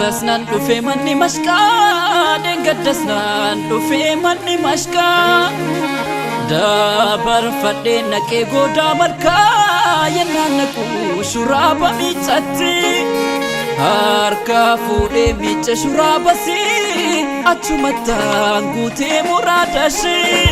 Gaafasnan dhufe manni mashkaa dengaddasnan dhufe manni mashkaa dabarfadhee naqee goodaa malkaa yennaan naqu shuraaba miiccatti harka fuudhee miicca shuraabasii achumattaan guutee muraadashii.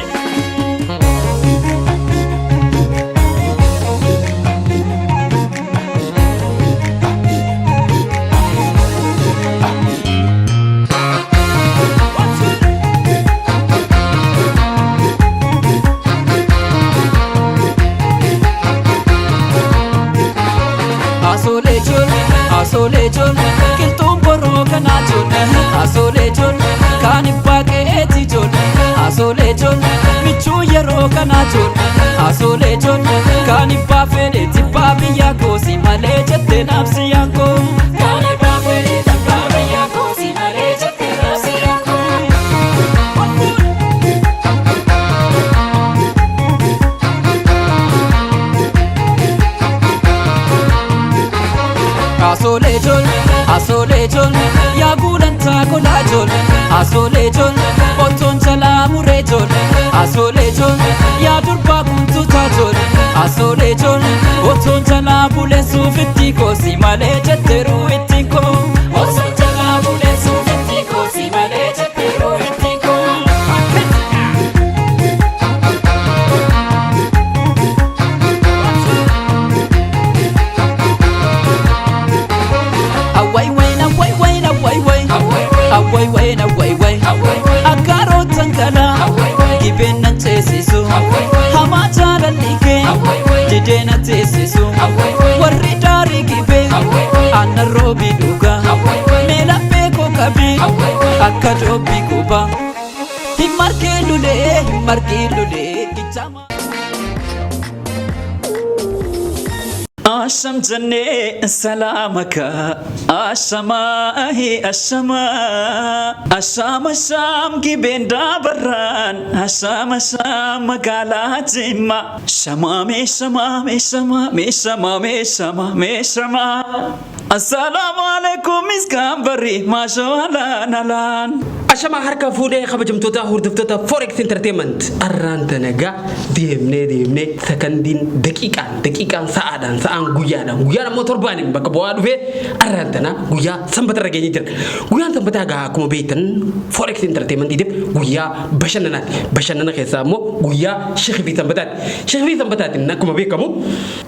Asolejon, kiltuun boroo kanaa jon. Asolejon, kan ibbaqeeti jon. Asolejon, michuu yeroo kanaa jon. Asolejon, kan ibbaa fedheeti ibbaa biyyaa koosi malee jettee naabsi yaakoo. Kan ibbaa fedheeti ibbaa biyyaa koosi malee jettee naabsi yaakoo. Asolejon, yaa gulantaa kolaajon. Asolejon, ottoon jalaa mureejon. Asolejon, yaa durbaa kuntuutaajon. Asolejon, ottoon jalaa buleessuuf itti koosi malee jetteeruu ittiin koo. Ottoon jalaa buleessuuf itti koosi malee jetteeruu ittiin koo. Akkaroon tangalaa gibeen nan ceesisu hamaa jaalallikee didee na teessisu warri daarii gibee aannan roobii dhugaa meela beekoo qabii akka joobbii qubaa hin margee lulee ijaamaa. Asham jannee salaamaka ashamaahi asham gibeen daabarraan asham magaalaa jimma shama. Assalaamu alaikum miskaan barri maashawalaa nalaan. Ashama harka fuudhee kabajamtoota hordoftoota Forex Entertainment arraanta nagaa deemnee sekandiin daqiiqaan sa'aan guyyaadhaan ammoo torbaanin bakka bu'aa dhufee arraantana guyyaa sanbata irra geenye jira. Guyyaan sanbataa gaa akkuma beektan Forex Entertainment idib guyyaa bashannanaati. Bashannana keessaa ammoo guyyaa sheekii sanbataati. Sheekii sanbataatiin akkuma beekamu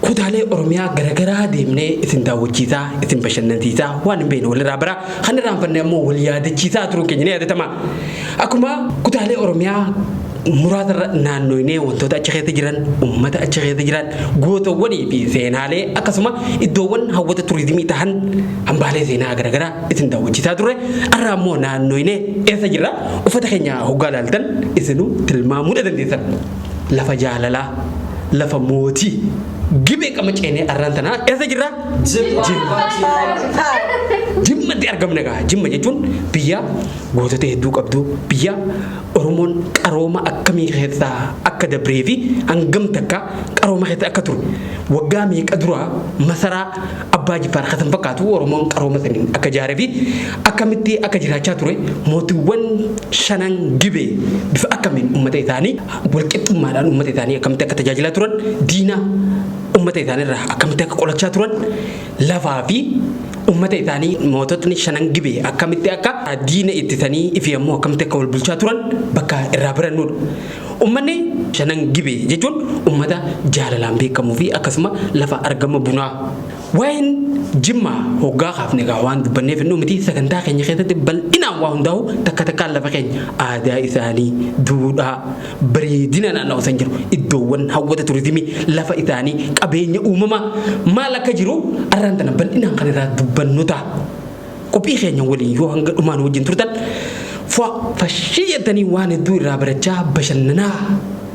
kutaalee Oromiyaa garagaraa deemnee isin daawwachiisaa isin bashannansiisaa waan hin beekne walirraa biraa kan irraanfannee ammoo wal yaadachiisaa turuun keenya ni yaadatama. Akkuma kutaalee Oromiyaa muraasa naannoonee wantoota achi keessa jiran uummata achi keessa jiran gootawwanii fi seenaalee akkasuma iddoowwan hawwata turizimii ta'an hambaalee seenaa garagaraa isin daawwachiisaa turre. Arraa ammoo naannoonee eessa jirra uffata keenya hoggaa ilaaltan isinuu tilmaamuu dandeessan. Lafa jaalalaa lafa mootii gibee qama ceenee arraantanaa eessa jirra? Jimmatti argamna gaa. Jimma jechuun biyya gootota hedduu qabdu biyya Oromoon qarooma akkamii keessaa akka dabree fi hangam takka qarooma keessa akka ture waggaa meeqa dura masaraa Abbaa Jifaar kan fakkaatu Oromoon qarooma saniin akka jaaree fi akkamitti akka jiraachaa ture mootiiwwan shanan gibee bifa akkamiin uummata isaanii walqixxummaadhaan uummata isaanii akkamitti akka tajaajilaa turan diina uummata isaaniirraa akkamitti akka qolachaa turan lafaa fi ummata isaanii moototni shanan gibee akkamitti akka diina ittisanii ifi ammoo akkamitti akka wal bulchaa turan bakka irraa barannudha. Ummanni shanan gibee jechuun ummata jaalalaan beekamuu fi akkasuma lafa argama bunaa. Waa'een Jimma hoggaa kaafne gaa waan dubbanneef innuu miti sagantaa keenya keessatti bal'inaan waa hundaa'u takka lafa keenya aadaa isaanii duudhaa bareedina naanna'u san jiru iddoowwan hawwata turizimii lafa isaanii qabeenya uumamaa maal akka jiru arraan tana bal'inaan kan irraa dubbannu ta'a. Qophii keenya waliin yoo hanga dhumaan wajjin turtan fashiyyatanii waan hedduu irraa barachaa bashannanaa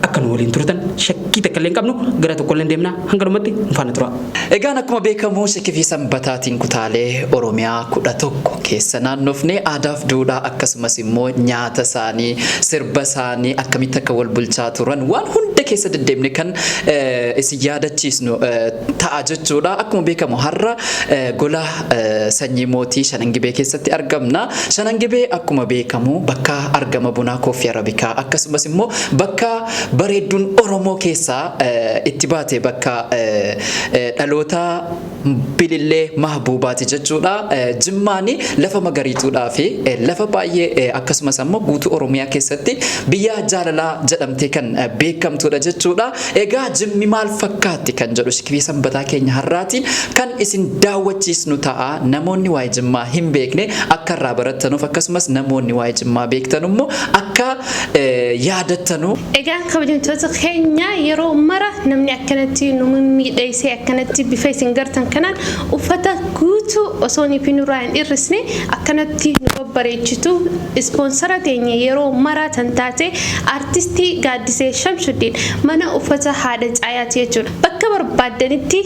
akka nu waliin turtan shakkii takka illee hin qabnu gara tokko illee deemnaa hanga dhumatti faana tura. Egaan akkuma beekamu sheekii sanbataatiin kutaalee Oromiyaa 11 keessa naannofnee aadaaf duudhaa akkasumas immoo nyaata isaanii sirba isaanii akkamitti akka wal bulchaa turan waan hunda keessa deddeemne kan isin yaadachiisnu ta'a jechuudha. Akkuma beekamu har'a gola sanyii mootii Shanangibee keessatti argamna. Shanangibee akkuma beekamu bakka argama bunaa Koffii Arabikaa akkasumas immoo bakka bareedduun Oromoo keessaa itti baate bakka dhaloota Bilillee Mahbuubaati jechuudha. Jimmaani lafa magariituudhaa fi lafa baay'ee akkasumas immoo guutuu Oromiyaa keessatti biyya jaalalaa jedhamtee kan beekamtuudha jechuudha. Egaa Jimmi maal fakkaatti kan jedhu shikifii sanbataa keenya har'aatiin kan isin daawwachiisnu ta'a. Namoonni waa'ee Jimmaa hin beekne akka irraa barattanuuf akkasumas namoonni waa'ee Jimmaa beektan immoo akka yaadattanu. Egaa kabajamtoota keenya yeroo mara namni akkanatti nu miidhaysee akkanatti bifa isin gartan kanaan uffata guutuu osoo ni pinurraa hin hir'isne akkanatti nu babbareechitu ispoonsara teenya yeroo mara tan taate artistii Gaaddisee Shamsuddin mana uffata haadha caayaati jechuudha. Bakka barbaadanitti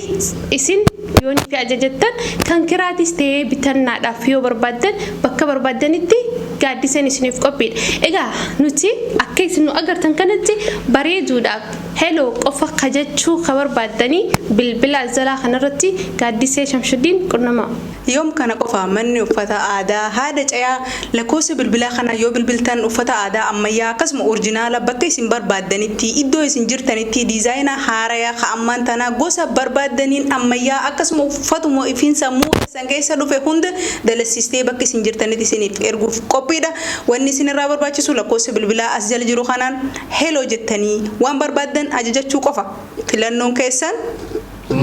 isin yoon fi ajajattan kan kiraatis ta'ee bitannaadhaaf yoo barbaaddan bakka barbaadanitti Gaaddiseen isiniif qophiidha. Egaa nuti akka isin nu agartan kanatti bareeduudhaaf hello qofa kajachuu ka barbaadanii bilbila zalaa kanarratti Gaaddisee Shamsuddin qunnamaa. Yoom kana qofa manni uffata aadaa haadha caayaa lakkoofsa bilbilaa kana yoo bilbiltan uffata aadaa ammayyaa akkasuma oriijinaala bakka isin barbaadanitti iddoo isin jirtanitti diizaayinaa haarayaa ka ammaan tanaa gosa barbaadaniin ammayyaa akkasuma uffatuma ifiin sammuu san keessa dhufe hunda dalassistee bakka isin jirtanitti isiniif erguuf qophiidha. Wanni isin irraa barbaachisu lakkoofsa bilbilaa as jala jiru kanaan hello jettanii waan barbaadan ajajachuu qofa. Filannoon keessan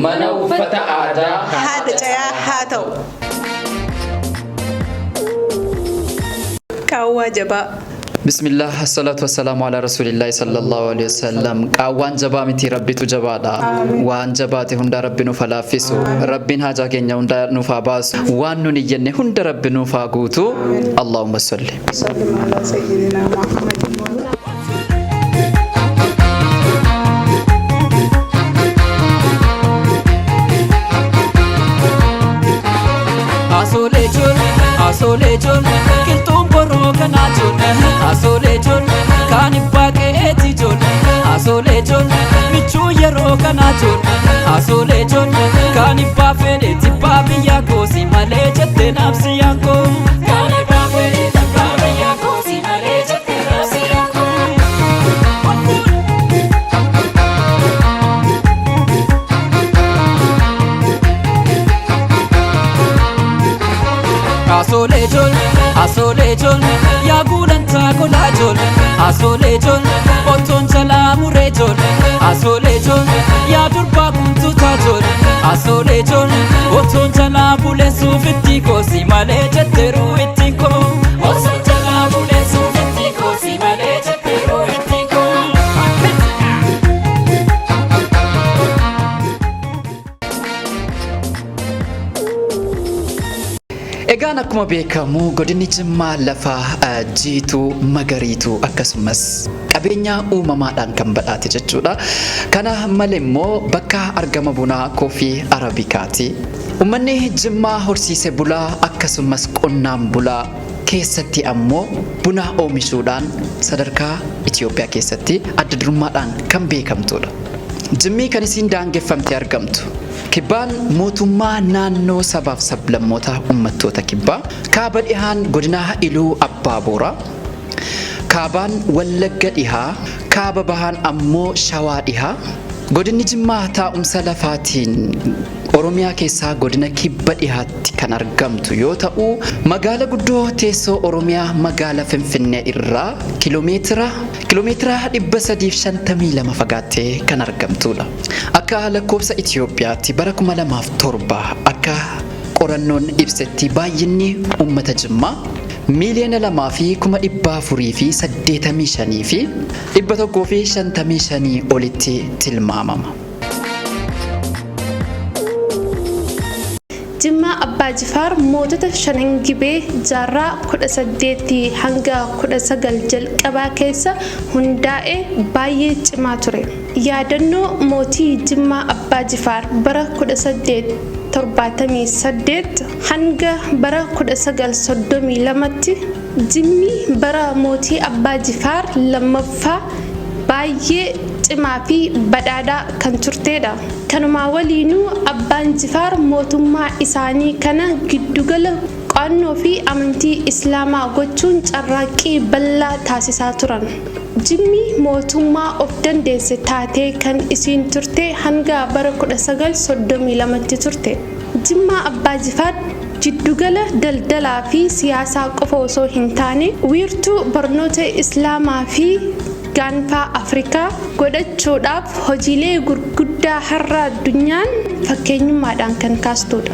mana uffata aadaa haadha caayaa haa ta'u. Kaawwaa jabaa. Bismillah, assalatu wassalamu ala rasulillahi sallallahu alaihi wasallam. Qaawwaan jabaa miti rabbitu jabaadha. Waan jabaate hunda rabbi nuuf laaffisu. Rabbiin haajaa keenya hunda nuuf baasu. Waan nun iyyenne hunda rabbi nuuf guutu. Allahumma salli. Sallim ala sayyidina Muhammadin. Asole jol, kiltuun boroo kanaa jol. Asole jol, kan baaqeeti jol. Asole jol, michuu yeroo kanaa jol. Asole jol, kan baafeeti baabiyyaa koosi malee jettee naabsi yaakoo. Kan baafeeti baabiyyaa koosi malee jettee naabsi yaakoo. Asole jol, yaa gulantaa kolaa jol. Asole jol, ottoon jalaa muree jol. Asole jol, yaa durbaa kuntuutaa jol. Asole jol, ottoon jalaa buleessuuf itti koosi malee jetteeruu itti koo. Ottoon jalaa buleessuuf itti koosi malee jetteeruu itti koo. Egaan akkuma beekamu godinni Jimmaa lafa jiituu magariituu akkasumas qabeenya uumamaadhaan kan badhaate jechuudha. Kana malee immoo bakka argama bunaa Koffii Arabikaati. Uummanni Jimmaa horsiise bulaa akkasumas qonnaan bulaa keessatti ammoo buna oomishuudhaan sadarkaa Itoophiyaa keessatti adda durummaadhaan kan beekamtudha. Jimmii kan isiin daangeffamtee argamtu. Kibbaan mootummaa naannoo sabaaf sablammoota uummattoota kibbaa. Kaaba dhihaan godina Iluu Abbaa Booraa. Kaabaan Wallagga dhihaa. Kaaba bahaan ammoo Shawaa dhihaa. Godinni Jimmaa taa'umsa lafaatiin Oromiyaa keessaa godina kibba dhihaatti kan argamtu yoo ta'u, magaala guddoo teessoo Oromiyaa magaala Finfinnee irraa kiiloomeetira 352 fagaattee kan argamtudha. Akka lakkoofsa Itoophiyaatti bara 2007 akka qorannoon ibsetti baay'inni uummata Jimmaa miliyoona 2,485 fi 155 olitti tilmaamama. Jimmaa Abbaa Jifaar mootota Shanangibee jaarraa 18 hanga 19 jalqabaa keessa hundaa'e baay'ee cimaa ture. Yaadannoo mootii Jimmaa Abbaa Jifaar bara 1878 hanga bara 1932tti Jimmi bara mootii Abbaa Jifaar lammaffaa baay'ee cimaa fi badhaadhaa kan turtedha. Kanumaa waliinuu abbaan Jifaar mootummaa isaanii kana giddugala qo'annoo fi amantii islaamaa gochuun carraaqqii bal'aa taasisaa turan. Jimmi mootummaa of dandeesse taatee kan isiin turte hanga bara 1932tti turte. Jimmaa abbaa Jifaar jiddugala daldalaa fi siyaasaa qofa osoo hin taane wiirtuu barnoota islaamaa fi gaanfaa Afrikaa godhachuudhaaf hojiilee gurguddaa har'a addunyaan fakkeenyummaadhaan kan kaastudha.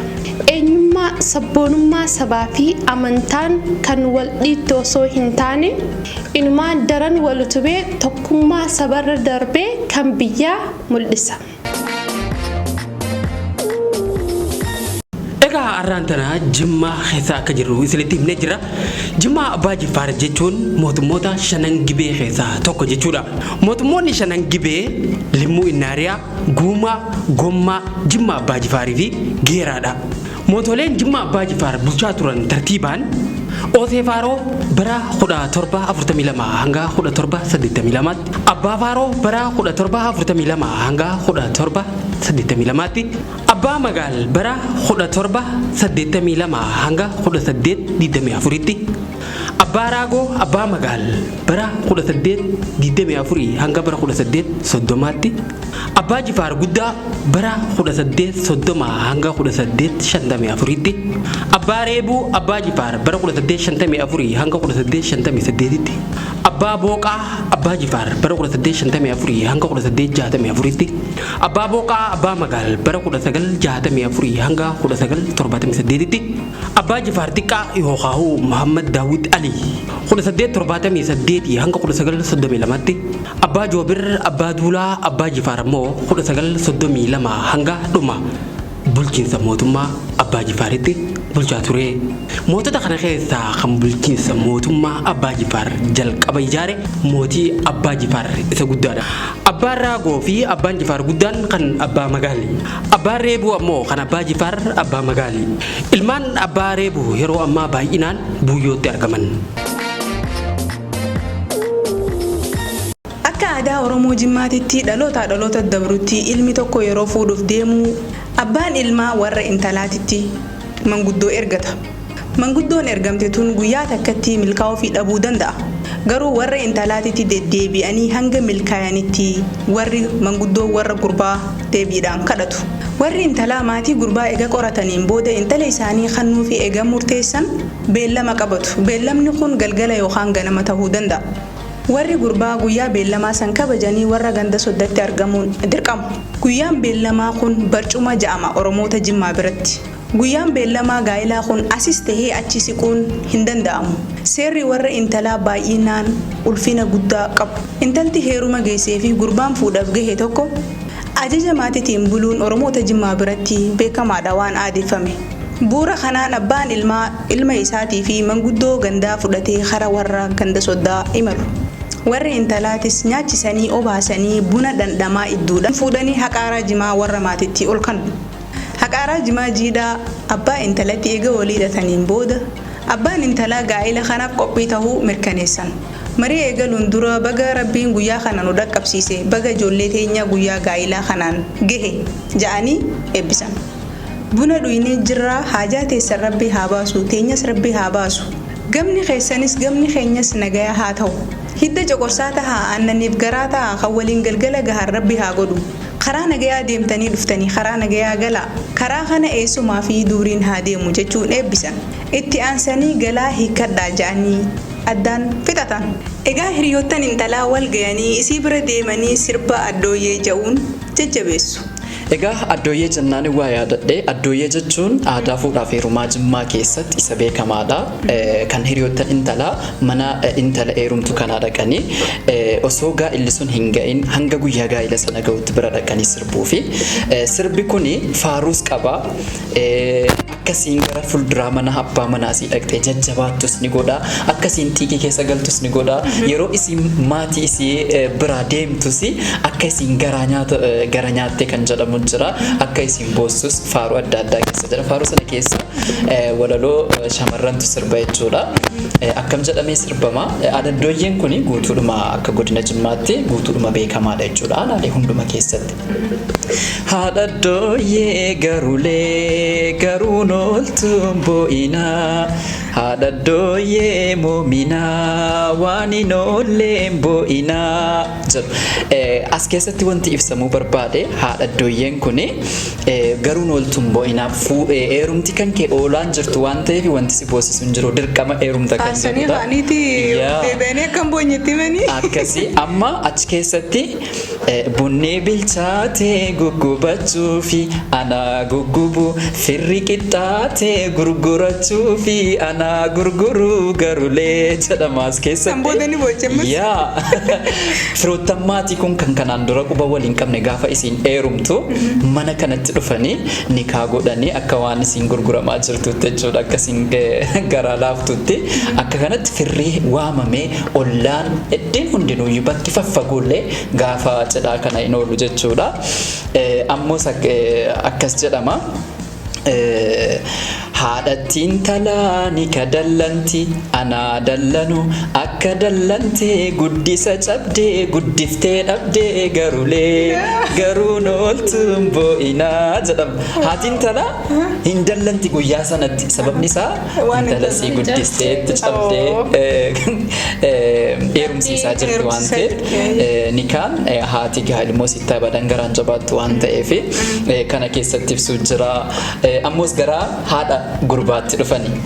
Eenyummaa sabboonummaa sabaa fi amantaan kan wal dhiitu osoo hin taane inumaan daran wal utubee tokkummaa sabarra darbee kan biyyaa mul'isa. Egaa arraantana Jimmaa keessa akka jirru isinitti himnee jira. Jimmaa Abbaa Jifaar jechuun mootummoota shanan gibee keessaa tokko jechuudha. Mootummoonni shanan gibee Limmuu Innaariyaa, Guumaa, Gommaa, Jimmaa Abbaa Jifaarii fi Geeraadha. Mootoleen Jimmaa Abbaa Jifaar bulchaa turan tartiibaan Osee Faaroo bara 1742 hanga 1782, Abbaa Faaroo bara 1742 hanga 1782, Abbaa Magaal bara 1782 hanga 1824tti, Abbaa Raagoo Abbaa Magaal bara 1824 hanga bara 1830tti, Abbaa Jifaar Guddaa bara 1830 hanga 1854tti, Abbaa Reebuu Abbaa Jifaar bara 1854 hanga 1858tti, Abbaa Booqaa Abbaa Jifaar bara 1854 hanga 1864tti, Abbaa Booqaa Abbaa Magaal bara 1964 hanga 1978tti, Abbaa Jifaar Xiqqaa Yookaahuu Muhammad Daawud Ali 1878 hanga 1932tti, Abbaa Joobir Abbaa Duulaa Abbaa Jifaar immoo 1932 hanga dhuma bulchiinsa mootummaa Abbaa Jifaaritti bulchaa ture. Mootota kana keessaa kan bulchiinsa mootummaa Abbaa Jifaar jalqaba ijaare mootii Abbaa Jifaar isa guddaadha. Abbaan Raagoo fi Abbaan Jifaar guddaan kan Abbaa Magaali. Abbaan Reebuu ammoo kan Abbaa Jifaar Abbaa Magaali. Ilmaan Abbaa Reebuu yeroo ammaa baay'inaan buuyyootti argaman. Akka aadaa Oromoo Jimmaatitti dhaloota dabrutti ilmi tokko yeroo fuudhuuf deemu abbaan ilmaa warra intalaatitti manguddoo ergata. Manguddoon ergamte tun guyyaa takkatti milkaa'uu fi dhabuu danda'a. Garuu warra intalaatitti deddeebi'anii hanga milkaa'anitti warri manguddoo warra gurbaa deebiidhaan kadhatu. Warri intalaa maatii gurbaa ega qorataniin booda intala isaanii kannuu fi ega murteessan beellama qabatu. Beellamni kun galgala yookaan ganama ta'uu danda'a. Warri gurbaa guyyaa beellamaa san kabajanii warra ganda soddatti argamuun dirqamu. Guyyaan beellamaa kun barcuma ja'ama Oromoota Jimmaa biratti. Guyyaan beellamaa gaa'ilaa kun asis tahee achi siquun hin danda'amu. Seerri warra intalaa baay'inaan ulfina guddaa qabu. Intalti heeruma geessee fi gurbaan fuudhaaf gahe tokko ajaja maatiitiin buluun Oromoota Jimmaa biratti beekamaadha waan aadeffame. Bu'uura kanaan abbaan ilma isaatii fi manguddoo gandaa fudhatee hara warra ganda soddaa imalu. Warri intalaatis nyaachisanii obaasanii buna dhandhamaa idduudhaan fuudhanii haqaaraa jimaa warra maatiitti ol kanu. Haqaaraa jimaa jiidhaa abbaa intalatti eega walii hidhataniin booda abbaan intalaa gaa'ila kanaaf qophii tahuu mirkaneessan. Marii eegaluun dura baga rabbiin guyyaa kana nu dhaqqabsiise baga ijoollee teenya guyyaa gaa'ilaa kanaan gahe ja'anii eebbisan. Buna dhuynee jirraa haajaa teessan rabbi haa baasu teenyas rabbi haa baasu. Gamni keessanis gamni keenyas nagaya haa ta'u. Hidda coqorsaa tahaa aannaniif garaa tahaa kan waliin galgala gahaan rabbi haa godhu. Karaa nagayaa deemtanii dhuftanii karaa nagayaa galaa. Karaa kana eessumaa fi duuriin haa deemu jechuun eebbisan. Itti aansanii galaa hiikkadhaa ja'anii addaan fixatan. Egaa hiriyoottan intalaa wal gayanii isii bira deemanii sirba addooyyee ja'uun jajjabeessu. Egaa addooyyee jennaan waa yaadadhe. Addooyyee jechuun aadaa fuudhaaf heerumaa Jimmaa keessatti isa beekamaadha. Kan hiriyoottan intalaa mana intala heerumtu kanaa dhaqanii osoo gaa'illi sun hin ga'in hanga guyyaa gaa'ila sana ga'utti bira dhaqanii sirbuu fi sirbi kuni faaruus qaba. Akkasiin gara fuulduraa mana abbaa manaasii dhaqxee jajjabaattus ni godha. Akkasiin xiiqii keessa galtus ni godha. Yeroo isiin maatii isii biraa deemtus akka isiin gara nyaattee kan jedhamu jira. Akka isiin boossus faaruu adda addaa keessa jira. Faaruu sana keessa walaloo shamarrantu sirba jechuudha. akkam jedhamee sirbama adadooyyeen kuni guutuudhuma akka godina Jimmaatti guutuudhuma beekamaadha jechuudha aanaalee hunduma keessatti. Haadhadooyyee garuulee garuun ooltuun boo'inaa haadhadooyyee moominaa waan hin oolleen boo'inaa jedhu. As keessatti wanti ibsamuu barbaade haadhadooyyeen kuni garuun ooltuun boo'inaa heerumti kan kee oolaan jirtu waan ta'eef wanti si boosisu hin jiru dirqama heerumta kan Asanii faaniiti deebi'anii akkam boonyetti manii. Akkasii amma achi keessatti bunni bilchaatee guggubachuu fi anaa guggubu firri qixxaatee gurgurachuu fi anaa gurguru garuulee jedhama as keessatti. Kan boodanii boocammas. Yaa firoottan maatii kun kan kanaan dura quba waliin qabne gaafa isiin heerumtu mana kanatti dhufanii nikaa godhanii akka waan isiin gurguramaa jirtutti jechuudha akkasiin garaa laaftutti akka kanatti firrii waamamee ollaan eddiin hundinuyyuu bakki faffagoollee gaafa cidhaa kana hin oolu jechuudha. Ammoo akkas jedhama. Haadhattiin talaa ni ka dallanti anaa dallanu akka dallantee guddisa cabdee guddiftee dhabdee garuulee garuun ooltuun boo'inaa jedhama. Haatiin talaa hin dallanti guyyaa sanatti sababni isaa intalasii guddisteetti cabdee heerumsiisaa jirti waan ta'eef nikaan haati ilmoo sittaa badan garaan jabaattu waan ta'eef kana keessatti ibsuu jira. Ammoos garaa haadha gurbaatti dhufanii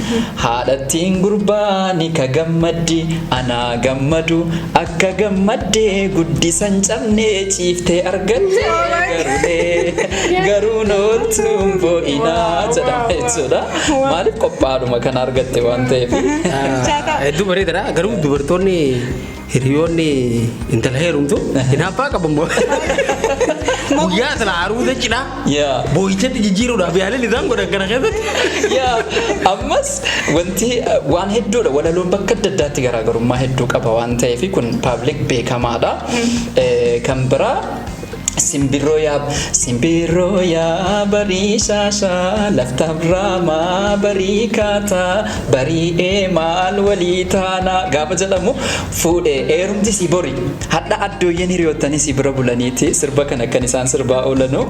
haadhattiin gurbaa ni ka gammaddi anaa gammadu akka gammaddee guddisan cabnee ciiftee argatte garuulee garuun ooltuun boo'inaa jedhama jechuudha. Maaliif qophaa'aadhuma kana argatte waan ta'eef. Hedduu bareedaadha garuu dubartoonni hiriyoonni intala heerumtu hinaaffaa qaban guyyaa sana haruuta cidhaa boo'ichatti jijjiiruudhaaf yaalin isaan godhan kana keessatti. Ammas wanti waan hedduudha walaloon bakka adda addaatti garaagarummaa hedduu qaba waan ta'eef kun paabliik beekamaadha. Kan biraa simbirroo yaa barii shaashaa laftabraamaa barii kaataa barii maal walii taanaa gaafa jedhamu fuudhee heerumti si bori hadha addooyyeen hiriyoottanii si bira bulaniiti sirba kana kan isaan sirbaa oolanu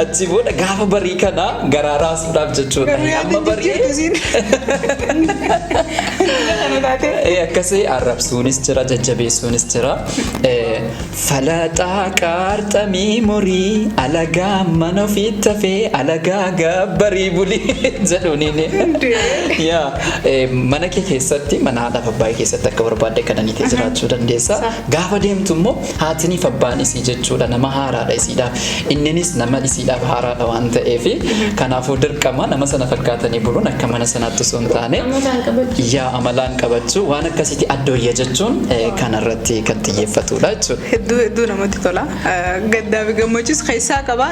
achi booda gaafa barii kana garaa raasuudhaaf jechuudha. Amma barii akkasii arrabsuunis jira jajjabeessuunis jira. Falaxaa qaarxa miimorii alagaa mana ofiitti hafee alagaa gabbarii bulii jedhuuniin mana kee keessatti mana haadhaaf abbaa keessatti akka barbaadde kananiitee jiraachuu dandeessa. Gaafa deemtu immoo haatiniif abbaan isii jechuudha nama haaraadha isiidhaaf inninis nama isiidhaaf haaraadha waan ta'eef kanaafuu dirqama nama sana fakkaatanii buluun akka mana sanaatti osoo hin taane amalaan qabachuu waan akkasitti addooyya jechuun kanarratti kan xiyyeeffatudha jechuudha. Hedduu namatti tola. Gaddaa fi gammachuus keessaa qaba.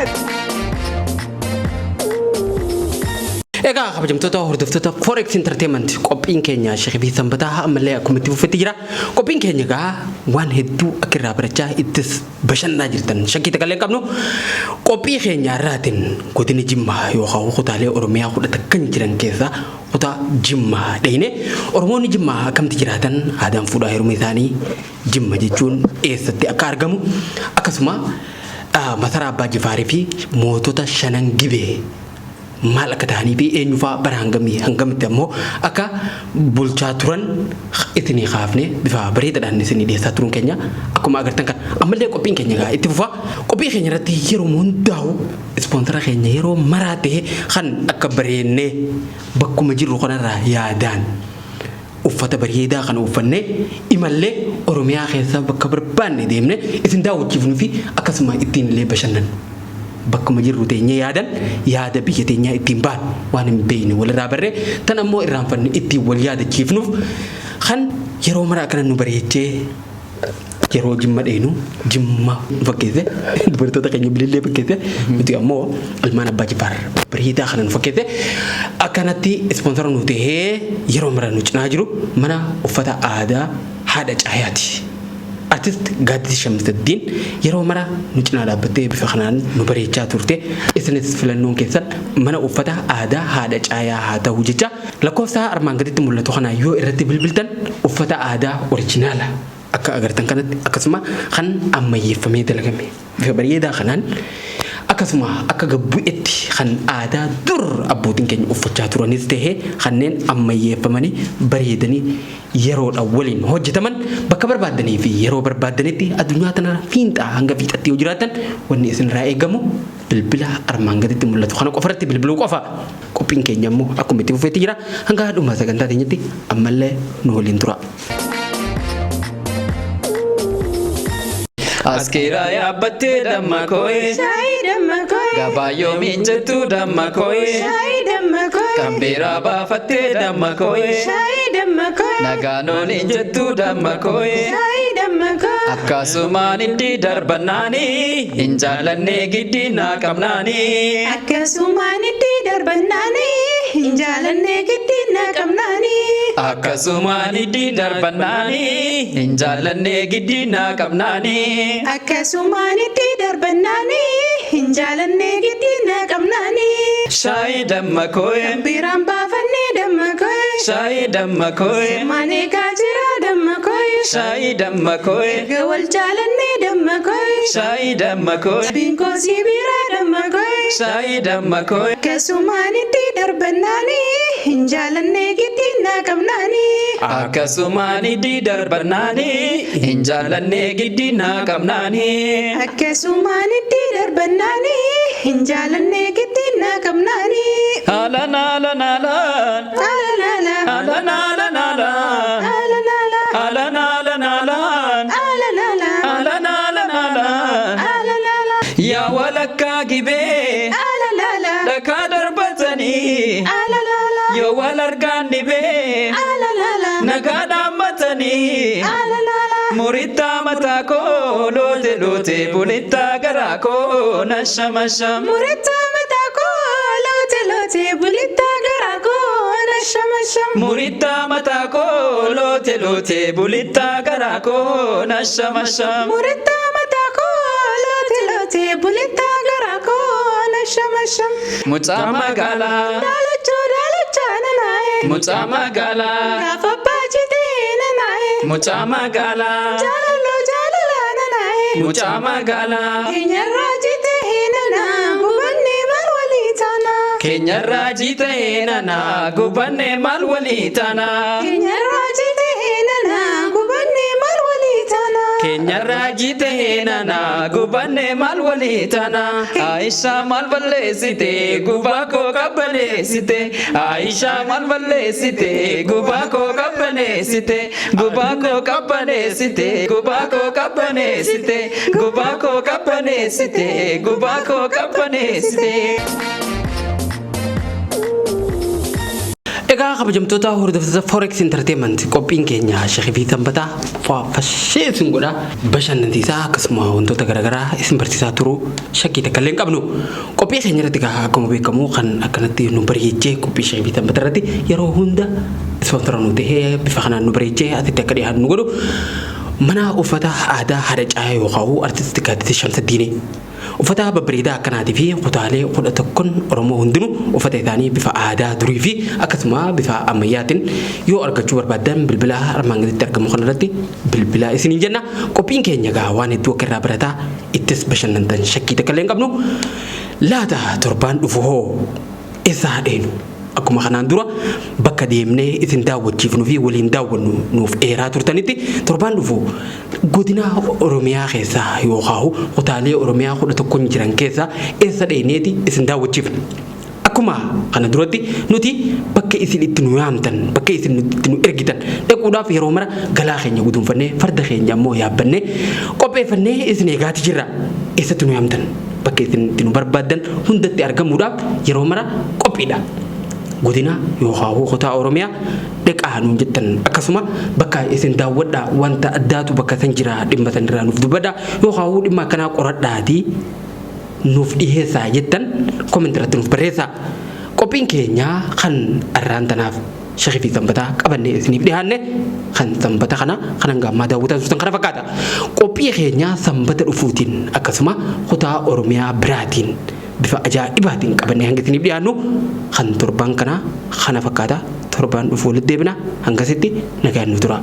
Egaa kabajamtoota hordoftoota Forex Entertainment qophiin keenya Sheekh Sanbataa ammallee akkuma itti fufetti jira. Qophiin keenya egaa waan hedduu akka irraa barachaa ittis bashannaa jirtan shakkii takka illee qabnu qophii keenya irraatiin godina Jimmaa yookaan kutaalee Oromiyaa kudha kan jiran keessaa kutaa Jimmaa dhayne Oromoonni Jimmaa akkamti jiraatan aadaan fuudhaa heeruma isaanii Jimma jechuun eessatti akka argamu akkasuma masaraa Abbaa Jifaarii fi mootota shanan gibee maal akka ta'anii fi eenyufaa bara hangamitti ammoo akka bulchaa turan isinii kaafne bifa bareedaadhaan isinii dhiyeessaa turuun keenya akkuma agartan kan ammallee qophiin keenya egaa itti fufa qophii keenya irratti yeroo hundaa'u ispoonsara keenya yeroo maraa ta'e kan akka bareennee bakkuma jirru kanarraa yaadaan uffata bareedaa kan uffanne imallee Oromiyaa keessa bakka barbaanne deemne isin daawwachiifnuu fi akkasuma ittiin illee bashannan. Bakkuma jirru teenyee yaada biyya teenyaa ittiin baan waan hin beekne walirraa barree tan ammoo irraanfanne ittiin wal yaadachiifnuuf kan yeroo maraa kana nu bareechee yeroo Jimma dheenu Jimma fakkeesse dubartoota keenya bilillee fakkeesse nuti ammoo ilmaan Abbaa Jifaar bareedaa kana nu fakkeesse akkanatti ispoonsara nu ta'ee yeroo maraa nu cinaa jiru mana uffata aadaa haadha caayaati. artist Gaaddisa Shamsuddin yeroo mara nu cinaa dhaabbattee bifa kanaan nu bareechaa turte isinis filannoon keessan mana uffata aadaa haadha caayaa haa ta'u jecha lakkoofsa armaan gaditti mul'atu kana yoo irratti bilbiltan uffata aadaa oriijinaala akka agartan kanatti akkasuma kan ammayyeeffamee dalagame bifa bareedaa kanaan akkasuma akka gabbu'etti kan aadaa dur abbootiin keenya uffachaa turanis ta'ee kanneen ammayyeeffamanii bareedanii yeroodhaan waliin hojjetaman bakka barbaadanii fi yeroo barbaadanitti addunyaa tana fiinxaa hanga fiixatti yoo jiraatan wanni isinirraa eegamu bilbila armaan gaditti mul'atu kana qofarratti bilbiluu qofa. Qophiin keenya immoo akkuma itti fufeetti jira hanga dhuma sagantaa keenyatti ammallee nu waliin tura. Askira yaabbatte damma koe Shai damma koe gabaayoo miinjattu damma koe Shai damma koe kambeera baafatte damma koe Shai damma koe nagaanoon injattu damma koe Shai damma koe akkasumaan itti darbannaani hin jaallanne giddi naa qabnaani Akkasumaan itti darbannaani hin jaalanne giddi naa qabnaani akkasumaan itti darbannaani hin jaallanne giddi naa qabnaani Akkasumaan itti darbannaani hin jaalanne giddi naa qabnaani shaayii damma koe Biraan baafannee damma koe shaayii damma koe Maanee kaajira damma koe shaayii damma koe Erga wal jaalannee damma koe shaayii damma koe Biinkoo si biraa damma koe shaayii damma koe Akkasumaan itti darbannaani hin jaalanne giddi naa qabnaani akkasumaan itti darbannaani hin jaallanne giddi naa qabnaani Akkasumaan itti darbannaani hin jaalanne giddi naa qabnaani haalan haalan haalan Alalaala haalan haalan haalan Alalaala haalan haalan haalan Alalaala haalan haalan haalan Alalaala yaa walakkaa gibee Alalaala dhakaa darbatanii Alalaala yoo wal argaan dhibee Alalaala nagaa dhaammatanii Alalaala murittaa mataa koo loote loote bulittaa garaa koo nashamasham Murittaa mataa koo loote loote bulittaa garaa koo nashamasham murittaa mataa koo loote loote bulittaa garaa koo nashamasham Murittaa mataa koo loote loote bulittaa garaa koo nashamasham mucaa magaalaa Daalachaa nanaa'e mucaa magaalaa Gaafa baachitee nanaa'e mucaa magaalaa Jaalaloo jaalalaa nanaa'e mucaa magaalaa Keenyarraa jitee nanaa gubannee maal walii taanaa keenyarraa jitee nanaa gubannee maal walii taanaa Keenyarraa jitee nanaa gubannee maal walii taanaa keenyarraa jitee nanaa gubannee maal walii taanaa Aishaa maal balleessite gubaa koo qabbaneessite Aishaa maal balleessite gubaa koo qabbaneessite gubaa koo qabbaneessite gubaa koo qabbaneessite gubaa koo qabbaneessite gubaa koo qabbaneessite. Egaa kabajamtoota hordoftoota Forex Entertainment qophiin keenya Shaqii Sanbataa fashee godha bashannansiisaa akkasuma wantoota garaagaraa isin barsiisaa turuu shakkii takka illee hin qabnu. Qophii keenya irratti akkuma beekamu kan akkanatti nu bareechee qophii Shaqii Sanbataa irratti yeroo hunda ispoonsora nu ta'ee bifa kanaan nu bareechee asitti akka dhiyaatu nu godhu mana uffata aadaa haadha caayaa yookaan artisti Gaaddisa Shamsuddin uffata babbareedaa akkanaatii fi kutaalee 11 Oromoo hundinuu uffata isaanii bifa aadaa durii fi akkasuma bifa ammayyaatiin yoo argachuu barbaadan bilbila armaan gaditti argamu kanarratti bilbila isiniin jenna. Qophiin keenya gaa waan hedduu akka irraa barataa ittis bashannantan shakkii takka illee hin qabnu. Laata torbaan dhufu hoo eessaa dheenu akkuma kanaan dura bakka deemnee isin daawwachiifnu fi waliin daawwannu nuuf dheeraa turtanitti torbaan dhufu godina Oromiyaa keessaa yookaan kutaalee Oromiyaa 11 jiran keessaa eessa dheeneeti isin daawwachiifna. Akkuma kana duratti nuti bakka isin itti nu yaamtan bakka isin itti nu ergitan dhaquudhaaf yeroo mara galaa keenya guduunfannee farda keenya ammoo yaabbannee qopheeffannee isin eegaati jirra. Eessatti nu yaamtan bakka isin itti nu barbaadan hundatti argamuudhaaf yeroo mara qophiidha. Godina yookaan kutaa Oromiyaa dhaqaa nuun jettan akkasuma bakka isin daawwadhaa wanta addaatu bakka san jira dhimma san irraa nuuf dubbadhaa yookaan dhimma akkanaa qoradhaatii nuuf dhiheessaa jettan koomentii irratti nuuf barreessaa. Qophiin keenya kan arraan tanaaf shaqii fi sanbataa qabannee isiniif dhiyaanne kan sanbata kana kanan gammaa daawwataa turtan kana fakkaata. Qophii keenya sanbata dhufuutiin akkasuma kutaa Oromiyaa biraatiin bifa ajaa'ibaatiin qabannee hanga isiniif dhiyaannu kan torban kana kana fakkaata. Torban dhufu walitti deebina hangasitti nagaan nu tura.